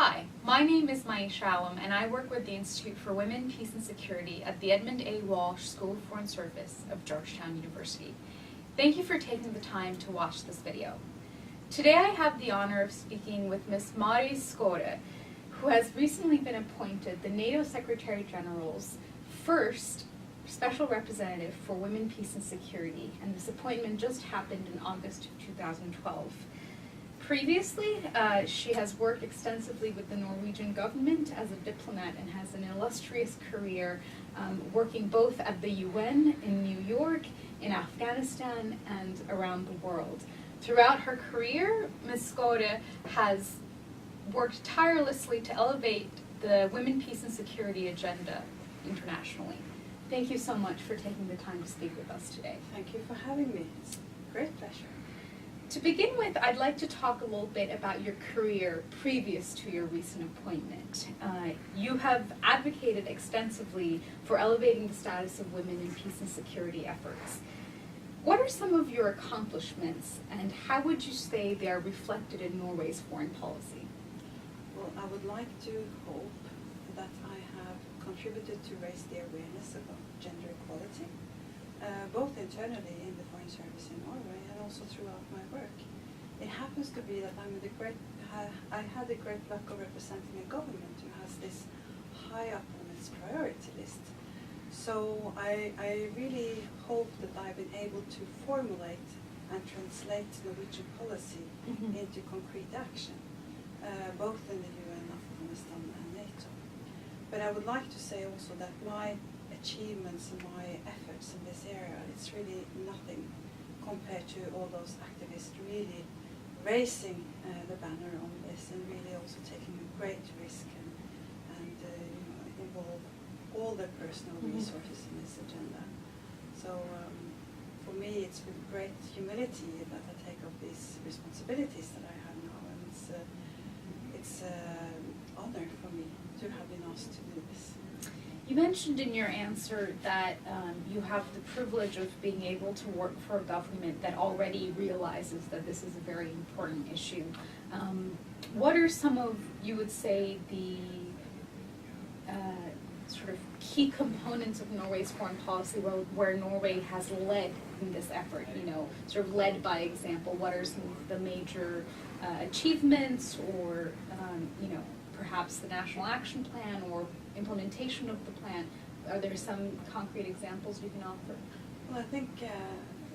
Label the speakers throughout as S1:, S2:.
S1: Hi, my name is Maisha Alam, and I work with the Institute for Women, Peace and Security at the Edmund A. Walsh School of Foreign Service of Georgetown University. Thank you for taking the time to watch this video. Today I have the honor of speaking with Ms. Mari Skåre, who has recently been appointed the NATO Secretary General's first Special Representative for Women, Peace and Security, and this appointment just happened in August of 2012. Previously, she has worked extensively with the Norwegian government as a diplomat and has an illustrious career working both at the UN in New York, in Afghanistan, and around the world. Throughout her career, Ms. Skåre has worked tirelessly to elevate the women, peace, and security agenda internationally. Thank you so much for taking the time to speak with us today.
S2: Thank you for having me. It's a great pleasure.
S1: To begin with, I'd like to talk a little bit about your career previous to your recent appointment. You have advocated extensively for elevating the status of women in peace and security efforts. What are some of your accomplishments, and how would you say they are reflected in Norway's foreign policy?
S2: Well, I would like to hope that I have contributed to raise the awareness about gender equality, both internally in the Foreign Service in Norway and also throughout my work. It happens to be that I had the great luck of representing a government who has this high up on its priority list. So I really hope that I've been able to formulate and translate Norwegian policy into concrete action, both in the UN, Afghanistan and NATO. But I would like to say also that my achievements and my efforts in this area, it's really nothing compared to all those activists really raising the banner on this and really also taking a great risk and involve all their personal resources in this agenda. So for me, it's with great humility that I take up these responsibilities that I have now, and it's an honor for me to have been asked to do this.
S1: You mentioned in your answer that you have the privilege of being able to work for a government that already realizes that this is a very important issue. What are some of, you would say, the sort of key components of Norway's foreign policy where Norway has led in this effort, sort of led by example? What are some of the major achievements or, perhaps the National Action Plan or implementation of the plan? Are there some concrete examples you can offer?
S2: Well, I think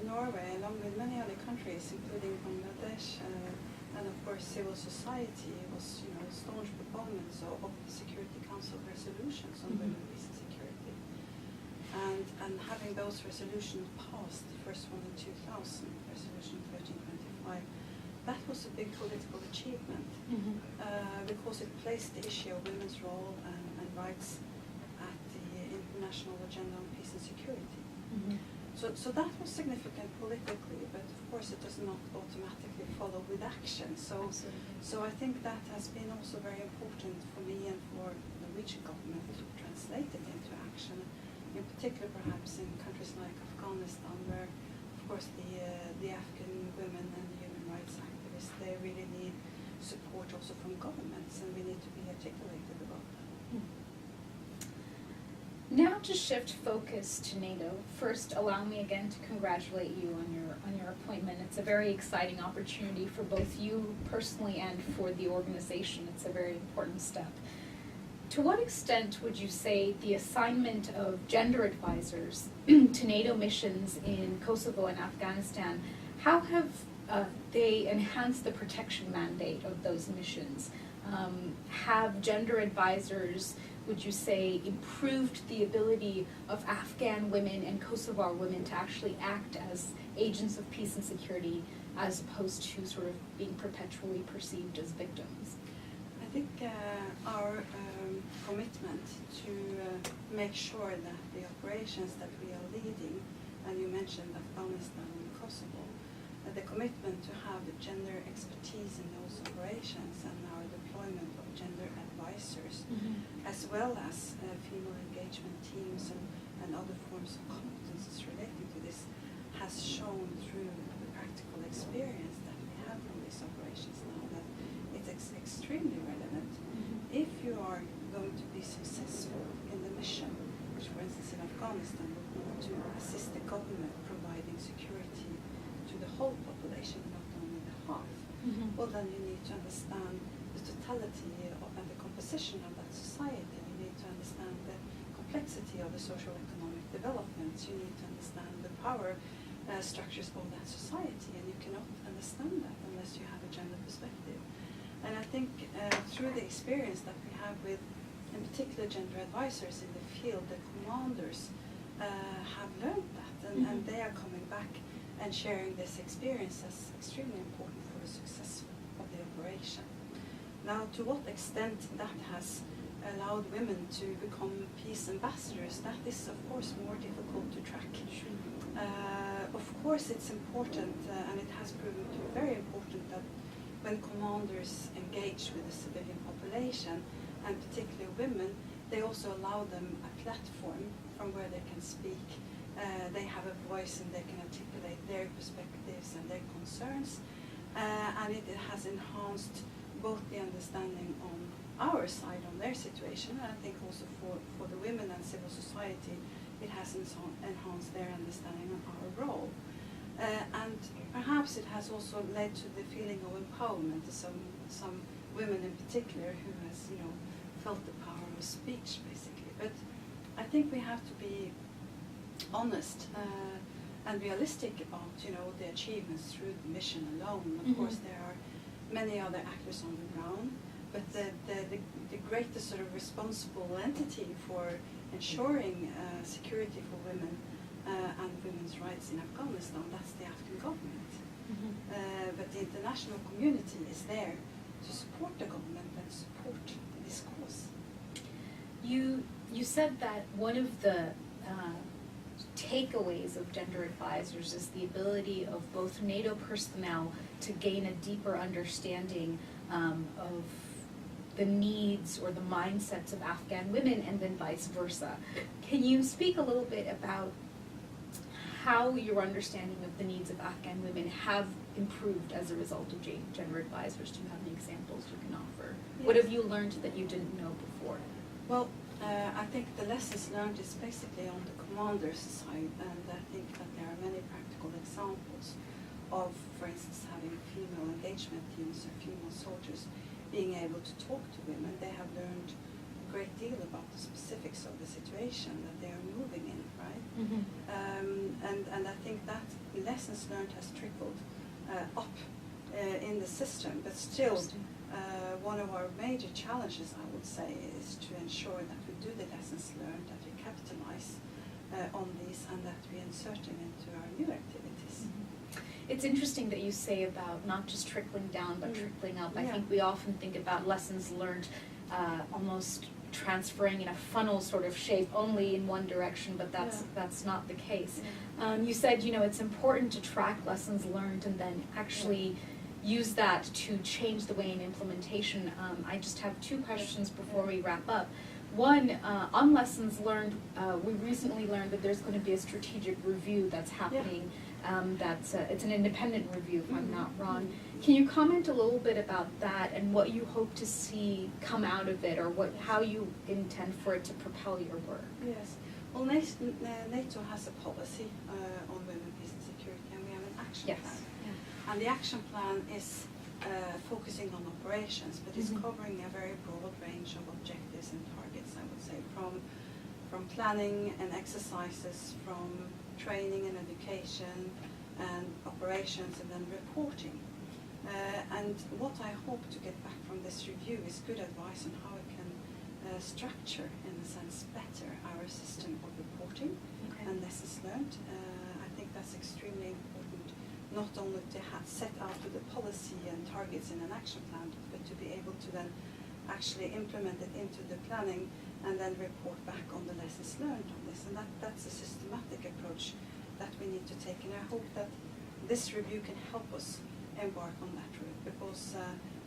S2: Norway, along with many other countries, including Bangladesh, and of course civil society, was staunch proponents of the Security Council resolutions on women, peace and security. And having those resolutions passed, the first one in 2000, Resolution 1325, that was a big political achievement because it placed the issue of women's role and rights at the international agenda on peace and security. So that was significant politically, but of course it does not automatically follow with action. So I think that has been also very important for me and for the Norwegian government to translate it into action, in particular perhaps in countries like Afghanistan, where of course the Afghan women and the human rights activists, they really need support also from governments, and we need to be articulated about that.
S1: Now to shift focus to NATO, first allow me again to congratulate you on your appointment. It's a very exciting opportunity for both you personally and for the organization. It's a very important step. To what extent would you say the assignment of gender advisors to NATO missions in Kosovo and Afghanistan, how have they enhanced the protection mandate of those missions? Have gender advisors, would you say, improved the ability of Afghan women and Kosovar women to actually act as agents of peace and security as opposed to sort of being perpetually perceived as victims?
S2: I think our commitment to make sure that the operations that we are leading, and you mentioned Afghanistan and Kosovo, the commitment to have the gender expertise in those operations and our deployment of gender advisors, as well as female engagement teams and other forms of competences relating to this, has shown through the practical experience that we have from these operations now that it's extremely relevant. if you are going to be successful in the mission, which for instance in Afghanistan would want to assist the government providing security to the whole population, not only the half, well then you need to understand the totality and the composition of that society. You need to understand the complexity of the social economic developments. You need to understand the power structures of that society, and you cannot understand that unless you have a gender perspective. And I think through the experience that we have with, in particular, gender advisors in the field, the commanders have learned that, and they are coming back and sharing this experience as extremely important for the success of the operation. Now, to what extent that has allowed women to become peace ambassadors, that is of course more difficult to track. Of course it's important, and it has proven to be very important, that when commanders engage with the civilian population, and particularly women, they also allow them a platform from where they can speak. They have a voice and they can articulate their perspectives and their concerns, and it has enhanced both the understanding on our side, on their situation, and I think also for the women and civil society, it has enhanced their understanding of our role. And perhaps it has also led to the feeling of empowerment to some women in particular who has, felt the power of speech, basically. But I think we have to be honest and realistic about, the achievements through the mission alone. Of course, there are many other actors on the ground, but the greatest sort of responsible entity for ensuring security for women and women's rights in Afghanistan, that's the Afghan government. But the international community is there to support the government and support this cause.
S3: You said that one of the takeaways of gender advisors is the ability of both NATO personnel to gain a deeper understanding of the needs or the mindsets of Afghan women, and then vice versa. Can you speak a little bit about how your understanding of the needs of Afghan women have improved as a result of gender advisors? Do you have any examples you can offer?
S2: Yes.
S3: What have you learned that you didn't know before?
S2: Well, I think the lessons learned is basically on the commander's side, and I think that there are many practical examples of, for instance, having female engagement teams or female soldiers being able to talk to women. They have learned a great deal about the specifics of the situation that they are moving in, right? And I think that lessons learned has trickled up in the system, but still one of our major challenges, I would say, is to ensure that we do the lessons learned, that we capitalize on these, and that we insert them into our new activities.
S3: It's interesting that you say about not just trickling down, but trickling up. I
S2: Yeah.
S3: think we often think about lessons learned almost transferring in a funnel sort of shape only in one direction, but that's not the case. You said, it's important to track lessons learned and then actually use that to change the way in implementation. I just have two questions before we wrap up. One, on lessons learned, we recently learned that there's going to be a strategic review that's happening. It's an independent review, if I'm not wrong. Can you comment a little bit about that and what you hope to see come out of it, or how you intend for it to propel your work?
S2: Yes. Well, NATO has a policy on women, peace and security, and we have an action plan. And the action plan is focusing on operations, but it's covering a very broad range of objectives and targets, I would say, from planning and exercises, from training and education, and operations, and then reporting. And what I hope to get back from this review is good advice on how we can structure, in a sense, better our system of reporting and lessons learned. I think that's extremely important, not only to set out the policy and targets in an action plan, but to be able to then actually implement it into the planning and then report back on the lessons learned on this. And that's a systematic approach that we need to take. And I hope that this review can help us embark on that route, because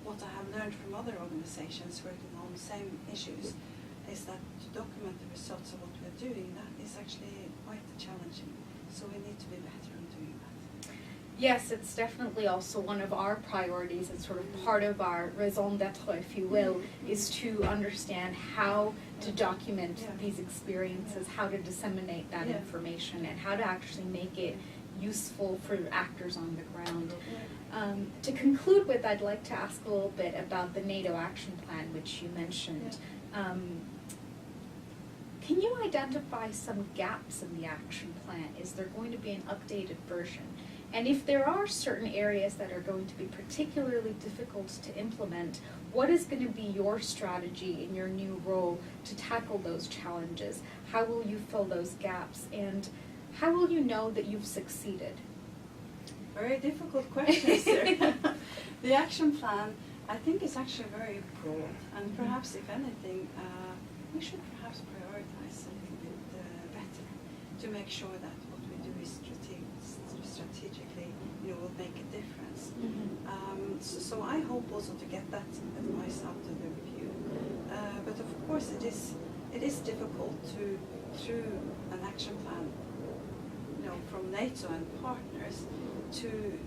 S2: what I have learned from other organizations working on the same issues is that to document the results of what we're doing, that is actually quite challenging. So we need to be better on doing that.
S3: Yes, it's definitely also one of our priorities and sort of part of our raison d'etre, if you will, is to understand how to document these experiences, how to disseminate that information, and how to actually make it useful for actors on the ground. To conclude with, I'd like to ask a little bit about the NATO action plan, which you mentioned. Can you identify some gaps in the action plan? Is there going to be an updated version? And if there are certain areas that are going to be particularly difficult to implement, what is going to be your strategy in your new role to tackle those challenges? How will you fill those gaps? And how will you know that you've succeeded?
S2: Very difficult questions there. The action plan, I think, is actually very broad, and perhaps, if anything, we should perhaps prioritize a little bit better to make sure that what we do is strategically, will make a difference. So I hope also to get that advice out of the review. But of course, it is difficult to, through an action plan, from NATO and partners, to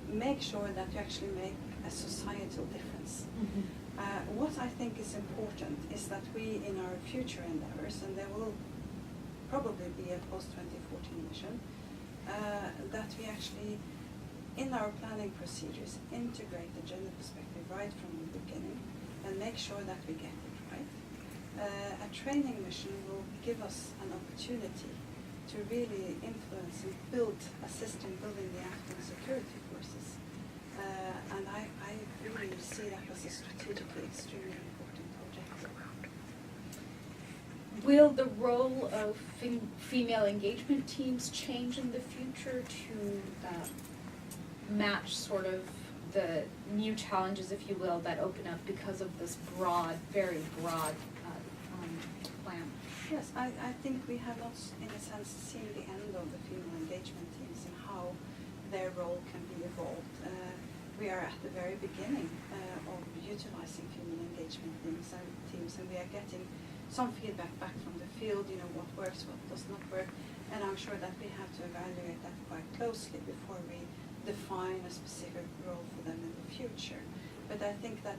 S2: make sure that you actually make a societal difference. What I think is important is that we, in our future endeavors, and there will probably be a post-2014 mission, that we actually, in our planning procedures, integrate the gender perspective right from the beginning and make sure that we get it right. A training mission will give us an opportunity to really influence and assist in building the Afghan security forces. And I really see that as a strategically extremely important objective.
S3: Will the role of female engagement teams change in the future to match sort of the new challenges, if you will, that open up because of this broad, very broad plan?
S2: Yes, I think we have not, in a sense, seen the end of the female engagement teams and how their role can be evolved. We are at the very beginning of utilizing female engagement teams, and we are getting some feedback back from the field, what works, what does not work, and I'm sure that we have to evaluate that quite closely before we define a specific role for them in the future. But I think that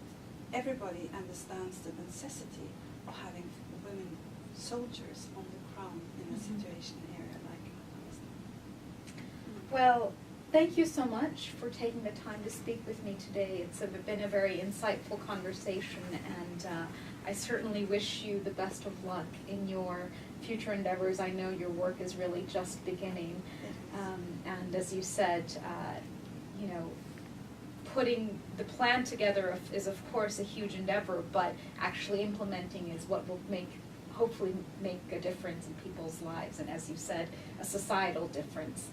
S2: everybody understands the necessity of having women soldiers on the ground in a situation area like Afghanistan.
S3: Well, thank you so much for taking the time to speak with me today. It's been a very insightful conversation, and I certainly wish you the best of luck in your future endeavors. I know your work is really just beginning, and as you said, putting the plan together is of course a huge endeavor, but actually implementing is what will hopefully make a difference in people's lives, and as you said, a societal difference.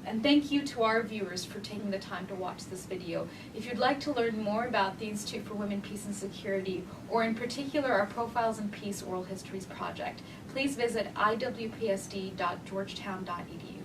S3: And thank you to our viewers for taking the time to watch this video. If you'd like to learn more about the Institute for Women, Peace and Security, or in particular our Profiles in Peace Oral Histories project, please visit iwpsd.georgetown.edu.